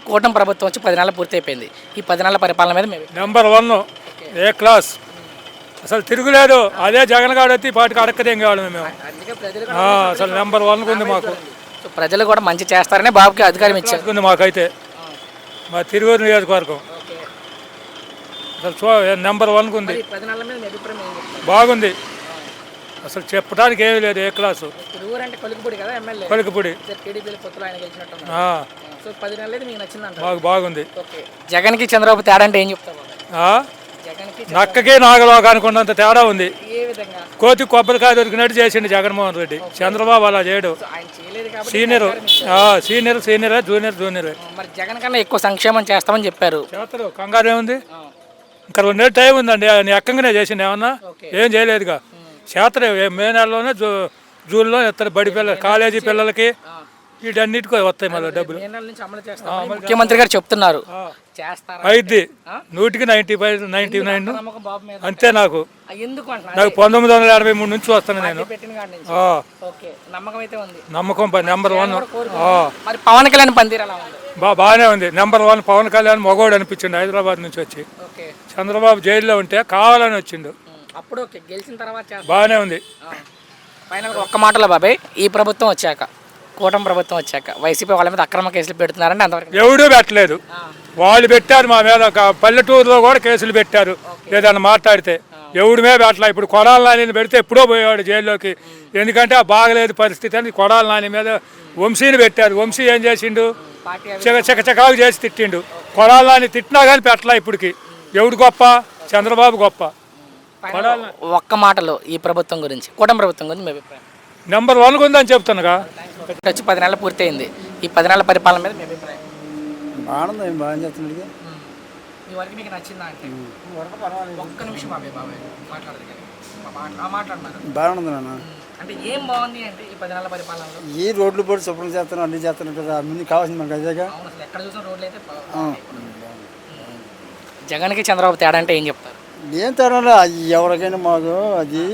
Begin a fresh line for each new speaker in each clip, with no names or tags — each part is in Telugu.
కూటమి ప్రభుత్వం వచ్చి 10 నెలలు పూర్తి అయిపోయింది. ఈ 10 నెలల పరిపాలన మీద మేము
నెంబర్ 1 ఏ క్లాస్ అసలు తిరుగులేదు. అదే జగన్ గారు వచ్చి పాటికి అడక్కదేం కావాలి మేము.
అందుకే ప్రజలు
అసలు నెంబర్ 1 ఉంది మాకు.
సో ప్రజలు కూడా మంచి చేస్తారని బాబుకి అధికారం ఇచ్చారు.
ఉంది మాకైతే మా తిరువూరు నియోజకవర్గం అసలు నెంబర్ 1 ఉంది.
10 నెలల మీద మీ అభిప్రాయం ఏం చెప్తారు?
బాగుంది. అసలు చెప్పడానికి ఏమీ లేదు. ఏ క్లాసు
తిరువూరు అంటే కొలికిపూడి కదా ఎమ్మెల్యే
కొలికిపూడి.
టీడీపీలో పొత్తులో ఆయన గెలిచినట్టు. సో 10 నెలలు అయితే మీకు నచ్చిందంట.
మాకు బాగుంది.
ఓకే జగన్కి చంద్రబాబు తేడా అంటే ఏం చెప్తారు? జగన్కి
నక్కకే నాగలోకానికి ఉన్నంత తేడా ఉంది.
ఏ విధంగా?
కోతి కొబ్బరికాయ దొరికినట్టు చేసిండు జగన్మోహన్ రెడ్డి. చంద్రబాబు అలా చేయడు.
ఆయన చేయలేదు కాబట్టి
సీనియర్ జూనియర్.
మరి జగన్ కన్నా ఎక్కువ సంక్షేమం చేస్తామని చెప్పారు.
చేస్తారు. కంగారు ఏముంది? ఇంకా 2 నెలలు టైం ఉందండి. ఆయన ఎక్కంగానే చేసిండు. ఏమన్నా ఏం చేయలేదుగా. చేస్తారు. మే నెలలోనే జూన్లో ఇస్తారు. బడి పిల్లలు కాలేజీ పిల్లలకి వీటన్నిటికీ వస్తాయి మళ్ళీ డబ్బులు.
ముఖ్యమంత్రి గారు చెప్తున్నారు
అయిద్ది 100కి 99 అంతే. నాకు 1983 నుంచి వస్తాను నేను. నమ్మకం నెంబర్ 1.
మరి పవన్ కళ్యాణ్ పందిర్
బాగానే ఉంది. నెంబర్ 1 పవన్ కళ్యాణ్ మగోడు అనిపించిండు హైదరాబాద్ నుంచి వచ్చి. చంద్రబాబు జైల్లో ఉంటే కావాలని వచ్చిండు.
అప్పుడు గెలిచిన తర్వాత
బాగానే ఉంది.
ఫైనల్ ఒక్క మాటలో బాబాయ్, ఈ ప్రభుత్వం వచ్చాక కూటమి ప్రభుత్వం వచ్చాక వైసీపీ వాళ్ళ మీద అక్రమ కేసులు పెడుతున్నారంటే అంతవరకు
ఎవడూ పెట్టలేదు. వాళ్ళు పెట్టారు మా మీద. పల్లెటూరులో కూడా కేసులు పెట్టారు ఏదన్నా మాట్లాడితే. ఎవడి మీద పెట్టలా. ఇప్పుడు కొడాల నాని పెడితే ఎప్పుడో పోయేవాడు జైల్లోకి. ఎందుకంటే ఆ బాగలేదు పరిస్థితి అని కొడాల నాని మీద వంశీని పెట్టారు. వంశీ ఏం చేసిండు? చకచకాలు చేసి తిట్టిండు. కొడాల నాని తిట్టినా కానీ పెట్టలా. ఇప్పటికి ఎవడు గొప్ప? చంద్రబాబు గొప్ప.
ఒక్క మాటలో ఈ ప్రభుత్వం గురించి, కూటమి ప్రభుత్వం గురించి మీ అభిప్రాయం?
నెంబర్ 1 ఉందని చెప్తానుగా.
వచ్చి 10 నెలలు పూర్తయింది. ఈ 10 నెలల పరిపాలన మీద మీ అభిప్రాయం?
బాగుంది. బాగా చెప్తున్నాడు.
మీ వరకు మీకు నచ్చిందా అంటే? ఒక్క నిమిషం బాబాయ్ మాట్లాడుతున్నారు.
బాగుంది నాన్న.
అంటే ఏం బాగుంది అంటే ఈ 10 నెలల పరిపాలనలో?
ఈ రోడ్లు పోటీ శుభ్రం చేస్తున్నాం, అన్ని చేస్తున్నాం కదా. అన్ని కావాల్సింది మనకు అదేగా.
అసలు ఎక్కడ చూసిన రోడ్లు అయితే జగన్కి చంద్రబాబు తేడా అంటే ఏం చెప్తారు?
ఏం తేడా ఎవరికైనా మాకు అది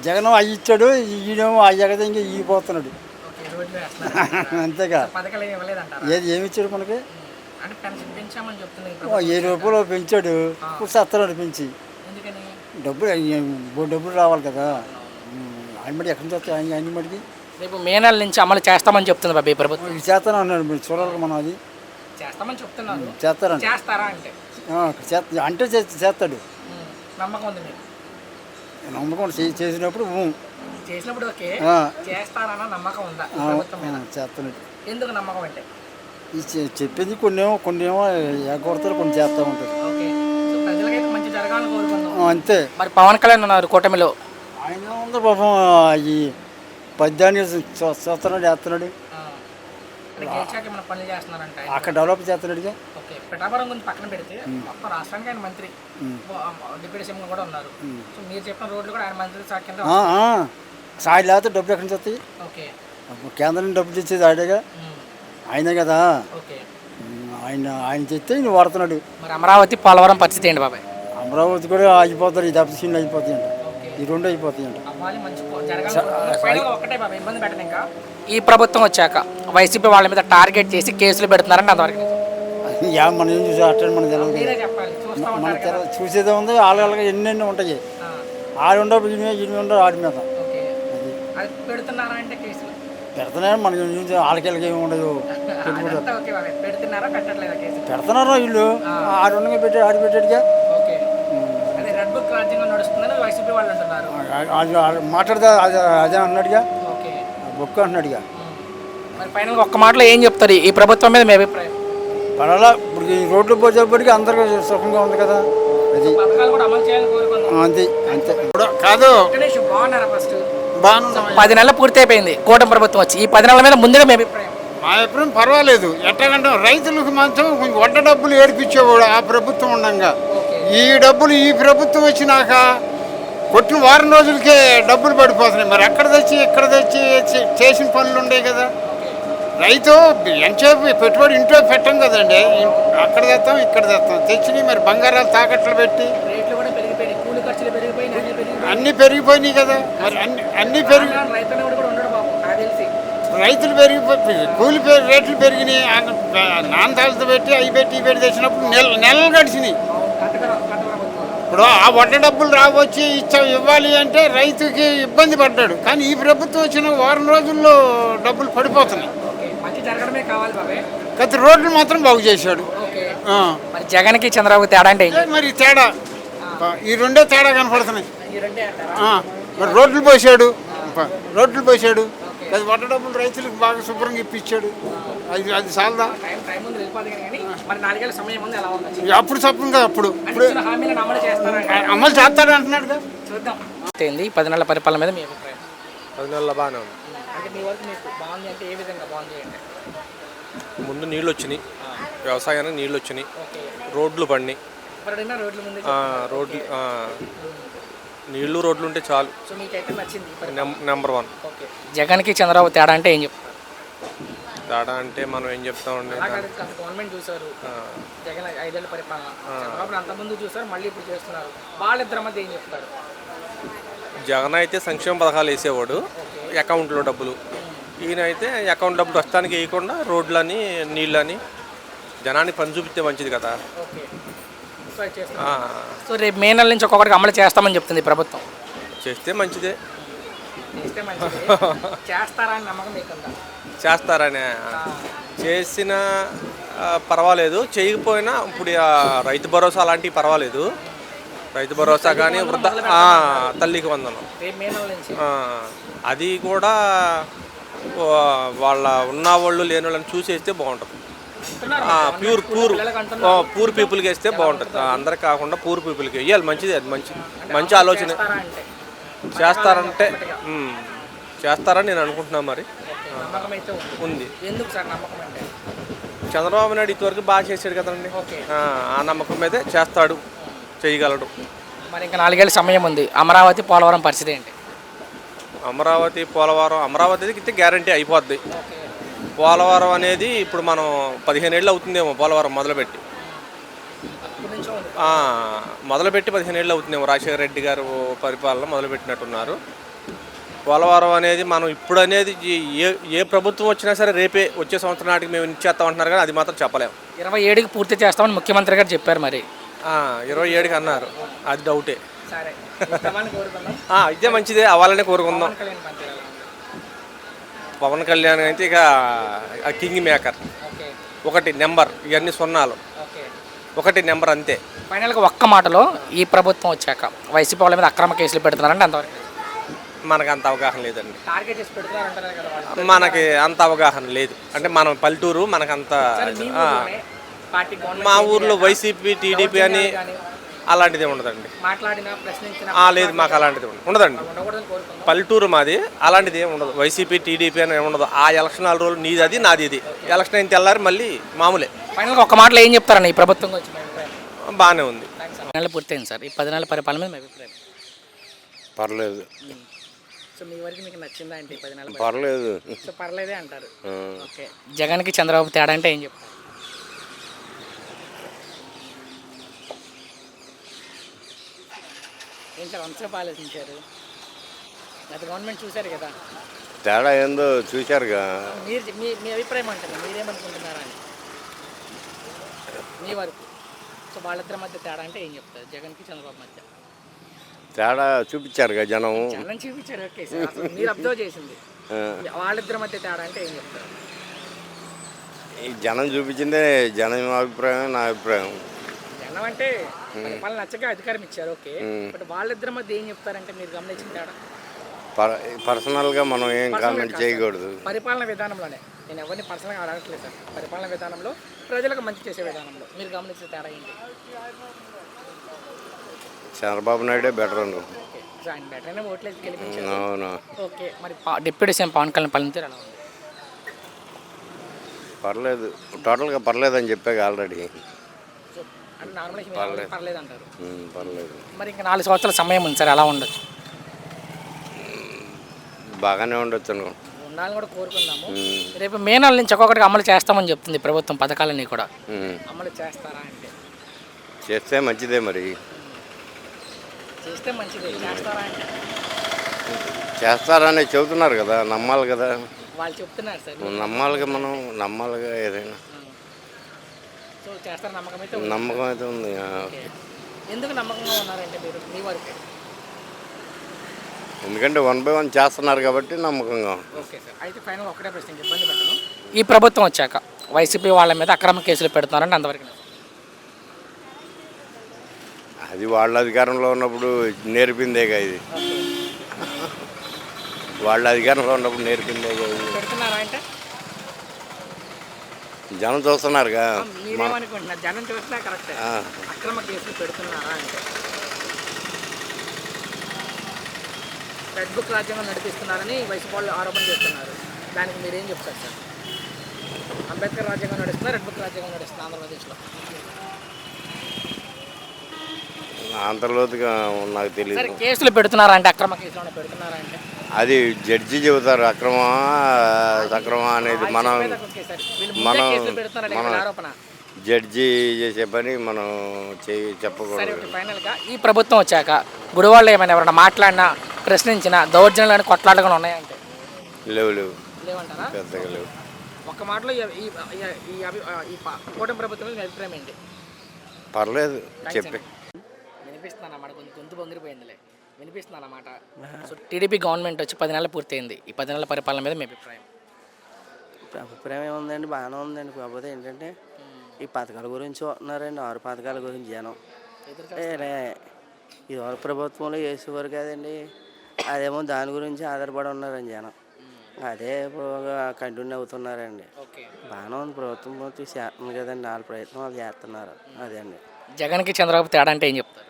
జగన్ అవి ఇచ్చాడు, ఈయనేమో ఆ ఎగద ఇంకా ఈగిపోతున్నాడు. అంతేగా. ఏమి ఇచ్చాడు మనకి? 1000 రూపాయలు పెంచాడు. ఇప్పుడు సత్తనాడు పెంచి. డబ్బులు రావాలి కదా. ఆయన మడి ఎక్కడి నుంచి వస్తాయి ఆయన మడికి?
రేపు మే నెల నుంచి అమలు చేస్తామని చెప్తుంది బాబు ఈ ప్రభుత్వం.
చేస్తాను అన్నాడు. మీరు చూడాలి మనం. అది
చేస్తామని చెప్తున్నారు.
చేస్తారంట. అంటే చేస్తాడు.
నమ్మకం ఉంది మీకు?
నమ్మకం చేసినప్పుడు
చేసినప్పుడు ఓకే. చేస్తారన్న నమ్మకం ఉందా?
చేస్తాడు.
ఎందుకు నమ్మకం అంటే?
చెప్పింది కొన్ని ఏమో ఎగొడతారు, కొన్ని చేస్తూ ఉంటారు.
ప్రజలకైతే మంచి జరగాలని కోరుకుందాం.
అంతే.
మరి పవన్ కళ్యాణ్ ఉన్నారు కూటమిలో.
ఆయన ఉంది పాపం. ఈ పద్యాన్ని చూస్తున్నాడు, చేస్తున్నాడు. అక్కడ డెవలప్ చేస్తున్నాడు.
పిఠాపురం గురించి పక్కన పెడితే మొత్తం రాష్ట్రానికి ఆయన మంత్రి, డిప్యూటీ సీఎం కూడా ఉన్నారు. సో మీరు చెప్పిన రోడ్లు కూడా ఆయన మంత్రి శాఖ కింద.
సాయి లేకపోతే డబ్బులు ఎక్కడి నుంచి వస్తాయి? కేంద్రం డబ్బులు ఇచ్చేది ఆయనగా. ఆయనే కదా. ఆయన చెప్తే ఈయన వాడుతున్నాడు.
మరి అమరావతి పోలవరం పరిస్థితి ఏంటి బాబాయ్?
అమరావతి కూడా అయిపోతారు. ఈ దెబ్బసీన్లు అయిపోతాయంట. ఈ 2 అయిపోతాయంట.
ఈ ప్రభుత్వం వచ్చాక వైసీపీ వాళ్ళ మీద టార్గెట్ చేసి కేసులు పెడుతున్నారంటే అంతవరకు
మనం ఏం చూసి అట్టండి మనకు తెలియదు. మనకు తెలియదు. చూసేదే ఉంది. వాళ్ళగా ఎన్నెన్ని ఉంటాయి. ఆడి ఉండవు ఇవి ఉండవు ఆడి మీద. పెడుతున్నారని మనకి వాళ్ళకి ఏమి ఉండదు. పెడుతున్నారా వీళ్ళు? ఆడు ఉండగా పెట్టాడు, ఆడి పెట్టాడుగా. మాట్లాడితే అదే అన్నాడుగా. బొక్క అంటున్నాడుగా.
ఒక్క మాటలో ఏం చెప్తారు ఈ ప్రభుత్వం మీద మీ అభిప్రాయం?
పర్వాలా. ఇప్పుడు ఈ రోడ్లు పోసేపటికి అందరికీ సుఖంగా ఉంది కదా. అది అంతే అంతే కాదు.
10 నెలలు పూర్తి అయిపోయింది కూటమి ప్రభుత్వం వచ్చి. ఈ 10 నెలల మీద ముందుగా మీ అభిప్రాయం?
మా అభిప్రాయం పర్వాలేదు. ఎట్టకంటే రైతులకు మాత్రం వంట డబ్బులు ఏడిపించేవాడు ఆ ప్రభుత్వం ఉండగా. ఈ డబ్బులు ఈ ప్రభుత్వం వచ్చినాక కొట్టిన వారం రోజులకే డబ్బులు పడిపోతున్నాయి. మరి అక్కడ తెచ్చి ఇక్కడ తెచ్చి చేసిన పనులు ఉండేవి కదా. రైతు ఎంతసేపు పెట్టుబడి ఇంట్లో పెట్టం కదండి. అక్కడ తెస్తాం, ఇక్కడ తెస్తాం. తెచ్చి మరి బంగారాలు తాకట్లు పెట్టి అన్నీ పెరిగిపోయినాయి కదా. మరి అన్నీ పెరిగి రైతులు పెరిగిపోయి కూలి రేట్లు పెరిగినాయి, నాంతాలతో పెట్టి అవి పెట్టి ఇవి పెట్టి తెచ్చినప్పుడు నెలలు గడిచినాయి. ఇప్పుడు ఆ వడ్డ డబ్బులు రావచ్చి ఇవ్వాలి అంటే రైతుకి ఇబ్బంది పడ్డాడు. కానీ ఈ ప్రభుత్వం వచ్చిన వారం రోజుల్లో డబ్బులు పడిపోతున్నాయి. గత రోడ్లు మాత్రం బాగు చేశాడు.
జగన్కి చంద్రబాబు తేడా అంటే
మరి తేడా ఈ రెండే తేడా కనపడుతున్నాయి. మరి రోడ్లు పోసాడు అది వడ్డ డబ్బులు రైతులకు బాగా శుభ్రంగా ఇప్పించాడు. అది చాలదా? అప్పుడు చెప్పంగా అప్పుడు అమలు చేస్తాడు అంటున్నాడు.
చూద్దాం 10 నెలల పరిపాలన మీద మీ అభిప్రాయం?
10 నెలల బాగానే ఉంది.
అంటే మీ వరకు మీకు బాగుంది అంటే ఏ విధంగా బాగుంది అంటే?
ముందు నీళ్ళు వచ్చినాయి, వ్యవసాయానికి నీళ్ళు వచ్చినాయి, రోడ్లు పడినాయి. రోడ్లు నీళ్లు రోడ్లు ఉంటే చాలు.
సో మీకైతే నచ్చింది
నెంబర్ 1.
జగన్కి చంద్రబాబు తేడా అంటే ఏం చెప్తారు?
తేడా అంటే మనం ఏం చెప్తామండి,
గవర్నమెంట్ చూసారు, జగన్ 5 ఏళ్ళ పరిపాలన, చంద్రబాబు అంతకుముందు చూసారు, మళ్ళీ ఇప్పుడు చేస్తున్నారు. వాళ్ళిద్దరి మధ్య ఏం చెప్తారు?
జగన్ అయితే సంక్షేమ పథకాలు వేసేవాడు, అకౌంట్లో డబ్బులు. ఈయన అయితే అకౌంట్ డబ్బులు ప్రస్తుతానికి వేయకుండా రోడ్లని నీళ్ళని జనానికి పని చూపిస్తే మంచిది కదా.
సో రేపు మే నెల నుంచి ఒక్కొక్కటికి అమలు చేస్తామని చెప్తుంది ప్రభుత్వం.
చేస్తే మంచిదే.
చేస్తారని నమ్మకం లేకుండా
చేస్తారనే చేసిన పర్వాలేదు, చేయకపోయినా ఇప్పుడు రైతు భరోసా అలాంటివి పర్వాలేదు. రైతు భరోసా కానీ తల్లికి వందనం అది కూడా వాళ్ళ ఉన్న వాళ్ళు లేని వాళ్ళని చూసేస్తే బాగుంటుంది. పూర్ పీపుల్కి వేస్తే బాగుంటుంది. అందరికి కాకుండా పూర్ పీపుల్కి వేయాలి. మంచిది, అది మంచి ఆలోచన. చేస్తారని నేను అనుకుంటున్నా. మరి ఉంది. చంద్రబాబు నాయుడు ఇంతవరకు బాగా చేశాడు కదండి, ఆ నమ్మకం అయితే చేస్తాడు, చేయగలడు.
మరి ఇంకా 4 ఏళ్ళ సమయం ఉంది. అమరావతి పోలవరం పరిస్థితి ఏంటి?
అమరావతి అయితే గ్యారంటీ అయిపోద్ది. పోలవరం అనేది ఇప్పుడు మనం 15 ఏళ్ళు అవుతుందేమో పోలవరం మొదలుపెట్టి 15 ఏళ్ళు అవుతుందేమో. రాజశేఖర రెడ్డి గారు పరిపాలన మొదలుపెట్టినట్టున్నారు. పోలవరం అనేది మనం ఇప్పుడు అనేది ఏ ప్రభుత్వం వచ్చినా సరే రేపే వచ్చే సంవత్సరం నాటికి మేము ఇచ్చేస్తాం అంటున్నారు, కానీ అది మాత్రం చెప్పలేము.
27కి పూర్తి చేస్తామని ముఖ్యమంత్రి గారు చెప్పారు. మరి
27కి అన్నారు, అది డౌటే. ఇదే మంచిదే, అవ్వాలనే కోరుకుందాం. పవన్ కళ్యాణ్ అయితే ఇక కింగ్ మేకర్. 1 నెంబర్, ఇవన్నీ సున్నాలు. 1 నెంబర్ అంతే.
ఫైనల్గా ఒక్క మాటలో ఈ ప్రభుత్వం వచ్చాక వైసీపీ వాళ్ళ మీద అక్రమ కేసులు పెడుతున్నారంటే అంతవరకు
మనకు అంత అవగాహన లేదండి. మనకి అంత అవగాహన లేదు. అంటే మనం పల్లెటూరు, మనకంత మా ఊర్లో వైసీపీ టీడీపీ అని అలాంటిది ఉండదండి. లేదు, మాకు అలాంటిది ఉండదండి. పల్లెటూరు మాది, అలాంటిది ఏమి ఉండదు. వైసీపీ టీడీపీ అని ఉండదు. ఆ ఎలక్షన్ 4 రోజులు నీది అది నాది ఇది, ఎలక్షన్ అయిన తెల్లారి మళ్ళీ మామూలే.
ఫైనల్గా ఒక మాటలో ఏం చెప్తారని ఈ ప్రభుత్వం
బాగానే ఉంది.
నెలలు పూర్తయింది సార్. ఈ 10 నెలల పరిపాలన మీద మీ అభిప్రాయం?
పర్లేదు.
సో మీ వరకు మీకు నచ్చిందా అంటే 10 నెలలు?
పర్లేదు.
సో పర్లేదే అంటారు. ఓకే. జగన్కి చంద్రబాబు తేడా అంటే ఏం చెప్తారు? ఏం సార్ అంతసేపు ఆలోచించారు? గత గవర్నమెంట్ చూశారు కదా,
తేడా ఏందో చూశారుగా.
మీరు మీ అభిప్రాయం అంటారు, మీరేమనుకుంటున్నారా అని మీ వరకు? సో వాళ్ళిద్దరి మధ్య తేడా అంటే ఏం చెప్తారు? జగన్కి చంద్రబాబు మధ్య
తేడా చూపించారుగా జనం
చూపించారు. ఓకే సార్, అసలు మీరు అబ్జర్వ్ చేసింది వాళ్ళిద్దరి మధ్య తేడా అంటే ఏం చెప్తారు?
ఈ జనం చూపించిందే జనం అభిప్రాయం, నా అభిప్రాయం.
జనం అంటే వాళ్ళని నచ్చక అధికారం ఇచ్చారు. ఓకే, బట్ వాళ్ళిద్దరి మధ్య ఏం చెప్తారంటే మీరు గమనించిన తేడా?
పర్సనల్గా మనం ఏం కామెంట్ చేయకూడదు.
పరిపాలన విధానంలోనే, నేను ఎవరిని పర్సనల్గా అడగట్లేదు సార్. పరిపాలన విధానంలో, ప్రజలకు మంచి చేసే విధానంలో మీరు గమనించిన తేడా ఏంటి?
చంద్రబాబు నాయుడే బెటర్ అను.
బెటర్నే ఓట్లేసి గెలిపించారు.
అవును.
ఓకే, మరి డిప్యూటీ సీఎం పవన్ కళ్యాణ్ పనితీరు ఎలా ఉంది?
పర్లేదు, టోటల్గా పర్లేదు అని చెప్పాక ఆల్రెడీ.
అంటే నార్మల్గా పర్లేదు అంటారు.
పర్లేదు.
మరి ఇంకా 4 సంవత్సరాల సమయం ఉంది సార్, ఎలా ఉండొచ్చు?
బాగానే ఉండొచ్చు
ఉండాలని కూడా కోరుకుందాము. రేపు మే నెల నుంచి ఒక్కొక్కటికి అమలు చేస్తామని చెప్తుంది ప్రభుత్వం. పథకాలన్నీ కూడా అమలు చేస్తారా అంటే?
చేస్తే మంచిదే. మరి
చేస్తే మంచిదే, చేస్తారా అంటే?
చేస్తారని చెబుతున్నారు కదా, నమ్మాలి కదా.
వాళ్ళు చెప్తున్నారు సార్.
నమ్మాలిగా మనం నమ్మాలిగా ఏదైనా
సో చేస్తారు నమ్మకం అయితే ఉంది.
నమ్మకం అయితే ఉంది.
ఓకే. ఎందుకు నమ్మకంగా ఉన్నారంటే మీరు మీ వరకు?
ఎందుకంటే 1 by 1 చేస్తున్నారు కాబట్టి నమ్మకంగా ఉంది.
Okay sir. అయితే ఫైనల్ ఒకటే ప్రశ్న ఇబ్బంది పెట్టను. ఈ ప్రభుత్వం వచ్చాక వైసీపీ వాళ్ళ మీద అక్రమ కేసులు పెడుతున్నారంటే అంతవరకు నిజం?
అది వాళ్ళ అధికారంలో ఉన్నప్పుడు నేర్పిందేగా ఇది. వాళ్ళ అధికారంలో ఉన్నప్పుడు నేర్పిందేగా ఇది.
పెడుతున్నారా అంటే
జనం చూస్తున్నారుగా.
మీరేమనుకుంటున్నారు? జనం చూసినా కరెక్ట్. అక్రమ కేసులు పెడుతున్నారా అంటే రెడ్ బుక్ రాజ్యాంగం నడిపిస్తున్నారని వైసీపీ వాళ్ళు ఆరోపణ చేస్తున్నారు. దానికి మీరేం చెప్తారు సార్? అంబేద్కర్ రాజ్యాంగం నడుస్తున్నా, రెడ్ బుక్ రాజ్యాంగం నడుస్తున్నా ఆంధ్రప్రదేశ్లో?
అంతలోతుగా నాకు తెలియదు.
సరే, కేసులు పెడుతున్నారా అంటే అక్రమ కేసులు పెడుతున్నారా అంటే
అది జడ్జి చెబుతారు అక్రమా సక్రమా అనేది. మనం
ఆరోపణ
జడ్జి చేసే పని మనం చెప్పకూడదు.
సరే, ఫైనల్గా ఈ ప్రభుత్వం వచ్చాక గుడివాళ్ళు ఏమైనా ఎవరైనా మాట్లాడినా ప్రశ్నించిన దౌర్జన్యాలు కొట్లాటగా ఉన్నాయంటే
లేవు
లేవంటారా?
పెద్దగా లేవు.
ఒక్క మాటలో ఈ కూటమి ప్రభుత్వం మీద అభిప్రాయం ఏంటి?
పర్లేదు చెప్పి
వినిపిస్తున్నాను అన్నమాట, కొంచెం గొంతు బొంగిరిపోయిందిలే. వినిపిస్తున్నాను అన్నమాట. సో టీడీపీ గవర్నమెంట్ వచ్చి 10 నెలలు పూర్తయింది. ఈ 10 నెలల పరిపాలన మీద మీ అభిప్రాయం?
అభిప్రాయం ఏముందండి, బాగానే ఉందండి. కాకపోతే ఏంటంటే ఈ పథకాల గురించి వస్తున్నారండి, 6 పథకాల గురించి జనం. ఇది వరకు ప్రభుత్వంలో వేసేవారు కదండి, అదేమో దాని గురించి ఆధారపడి ఉన్నారండి జనం. అదే కంటిన్యూ అవుతున్నారండి. బాగానే ఉంది, ప్రభుత్వం చేస్తుంది కదండి, వాళ్ళ ప్రయత్నం వాళ్ళు చేస్తున్నారు. అదే అండి.
జగన్కి చంద్రబాబు తేడా అంటే ఏం చెప్తారు?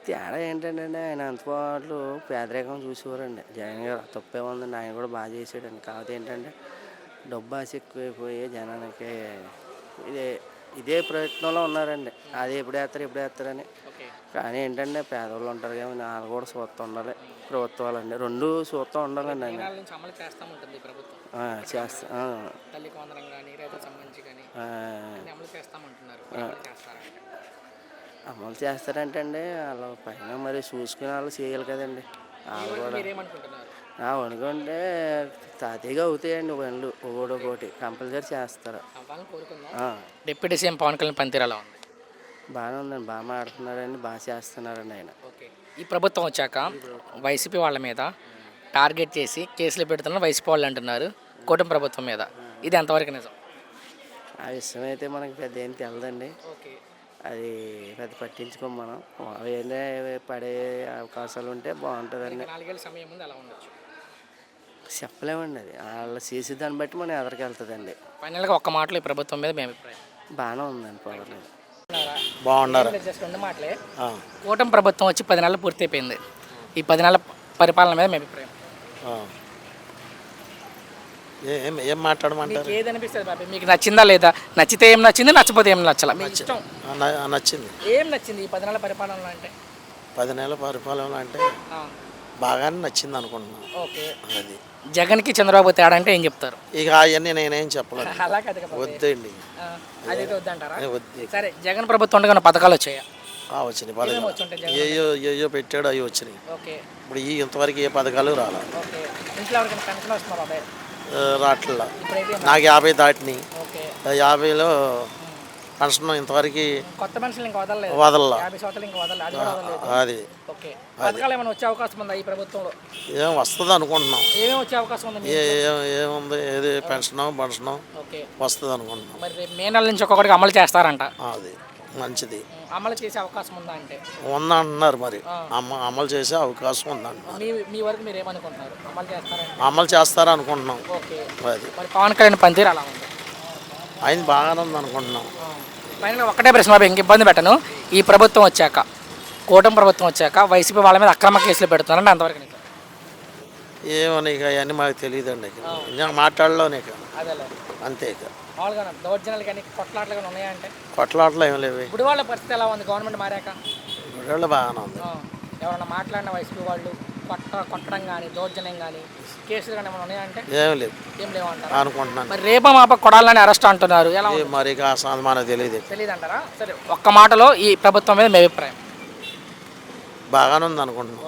తేడా ఏంటంటే ఆయన అంతపాట్లు పేదరికం చూసేవారండి. జగన్ గారు తప్పే ఉందండి, ఆయన కూడా బాగా చేసాడండి. కాకపోతే ఏంటంటే డబ్బు ఆశ ఎక్కువైపోయి జనానికి ఇదే ప్రయత్నంలో ఉన్నారండి. అది ఎప్పుడు వేస్తారని. కానీ ఏంటంటే పేదవాళ్ళు ఉంటారు కానీ వాళ్ళు కూడా చూస్తూ ఉండాలి, ప్రభుత్వాలండి 2 చూస్తూ ఉండాలండి. ఆయన అమలు చేస్తారంటే అండి వాళ్ళు పైన మరి చూసుకుని వాళ్ళు చేయాలి కదండి. వాళ్ళు కూడా అనుకుంటే తాతీగా అవుతాయండి పనులు, ఒకటి కంపల్సరీ చేస్తారు.
డిప్యూటీ సీఎం పవన్ కళ్యాణ్ పనితీరు ఎలా ఉంది?
బాగానే ఉందండి, బాగా మాట్లాడుతున్నారండి, బాగా చేస్తున్నారండి ఆయన.
ఈ ప్రభుత్వం వచ్చాక వైసీపీ వాళ్ళ మీద టార్గెట్ చేసి కేసులు పెడుతున్నారు వైసీపీ వాళ్ళు అంటున్నారు కూటమి ప్రభుత్వం మీద. ఇది ఎంతవరకు నిజం?
ఆ విషయం అయితే మనకి పెద్ద ఏం తెలదండి. అది పెద్ద పట్టించుకోం మనం. అవన్నీ పడే అవకాశాలు ఉంటే బాగుంటుందండి.
4 ఏళ్ళ సమయం ముందు ఎలా ఉండొచ్చు
చెప్పలేమండి. అది వాళ్ళు చేసే దాన్ని బట్టి మనం ఎదరికి వెళ్తుందండి.
ఫైనల్గా ఒక్క మాటలో ఈ ప్రభుత్వం మీద మీ అభిప్రాయం?
బాగానే ఉందండి, పర్వాలేదు.
బాగున్నారు.
జస్ట్ 2 మాటలే. కూటమి ప్రభుత్వం వచ్చి 10 నెలలు పూర్తి అయిపోయింది. ఈ 10 నెలల పరిపాలన మీద మీ అభిప్రాయం?
ఏం మాట్లాడమంటారు?
ఏది అనిపిస్తుంది బాబు? మీకు నచ్చిందా లేదా? నచ్చితే ఏం నచ్చింది, నచ్చపోతే ఏం నచ్చాల? మీకు ఇష్టం
నచ్చింది.
ఏం నచ్చింది ఈ 10 నెలల పరిపాలనలో అంటే?
10 నెలల పరిపాలన అంటే బాగానే నచ్చింది అనుకుంటున్నాను.
ఓకే.
అది
జగన్కి చంద్రబాబు తేడా అంటే ఏం చెప్తారు?
ఇక అవన్నీ నేనేం చెప్పలేదు.
అలా కదా,
వద్దండి,
అదైతే వద్దంటారా?
వద్దు.
సరే, జగన్ ప్రభుత్వం ఉండగా పథకాలు వచ్చాయా?
వచ్చినాయి పథకాలు, ఏయో పెట్టాడు, అవి వచ్చినాయి.
ఓకే.
ఇప్పుడు ఇంతవరకు ఏ పథకాలు రాలా.
ఓకే. ఇంట్లో ఎవరికైనా పెన్షన్ వస్తున్నా బాబాయ్?
రాట్లా. నాకు 50 దాటినాయి. 50లో పెన్షన్ ఇంతవరకు
కొత్త పెన్షన్ ఇంకా వదలలేదు. 50 శాతం ఇంకా వదలలేదు.
అది
ఓకే. పథకాలు ఏమైనా వచ్చే అవకాశం ఉందా ఈ ప్రభుత్వంలో?
ఏం వస్తుంది అనుకుంటున్నాం.
ఏమేమి వచ్చే అవకాశం ఉంది?
ఏముంది, ఏది పెన్షన్
ఓకే
వస్తుంది అనుకుంటున్నాం.
మరి రేపు మే నెల నుంచి ఒక్కొక్కటికి అమలు చేస్తారంట.
అది మంచిది.
అమలు చేసే అవకాశం ఉందా అంటే?
ఉందంటున్నారు, మరి అమలు చేసే అవకాశం ఉందంటున్నారు.
మీ వరకు మీరు ఏమనుకుంటున్నారు? అమలు చేస్తారంటే?
అమలు చేస్తారనుకుంటున్నాం.
ఓకే.
అది
మరి పవన్ కళ్యాణ్ పనితీరు అలా ఉంది?
ఆయన బాగానే ఉంది అనుకుంటున్నాం.
ఫైనల్గా ఒకటే ప్రశ్న బాబు, ఇంక ఇబ్బంది పెట్టను. ఈ ప్రభుత్వం వచ్చాక, కూటమి ప్రభుత్వం వచ్చాక వైసీపీ వాళ్ళ మీద అక్రమ కేసులు పెడుతున్నారంటే అంతవరకు నిజం?
ఏమో నీకు అవన్నీ మాకు తెలియదండి. నేను మాట్లాడలో నీకు అంతే.
మామూలుగా దౌర్జన్యాలు కానీ కొట్లాటలు కానీ ఉన్నాయా అంటే?
కొట్లాటలు ఏమి లేవు.
ఇప్పుడు వాళ్ళ పరిస్థితి ఎలా ఉంది గవర్నమెంట్ మారాక?
గుడివాళ్ళు బాగానే ఉంది.
ఎవరైనా మాట్లాడిన వైసీపీ వాళ్ళు కొట్టడం కానీ దౌర్జన్యం కానీ కేసులు కానీ ఏమైనా ఉన్నాయా అంటే?
ఏం లేవు.
ఏం లేవు అంటారా?
అనుకుంటున్నాను.
మరి రేప మాప కొడాలని అరెస్ట్ అంటున్నారు, ఎలా
మరి మనకు తెలియదు
అంటారా? సరే, ఒక్క మాటలో ఈ ప్రభుత్వం మీద మీ అభిప్రాయం?
బాగానే ఉంది అనుకుంటున్నాను.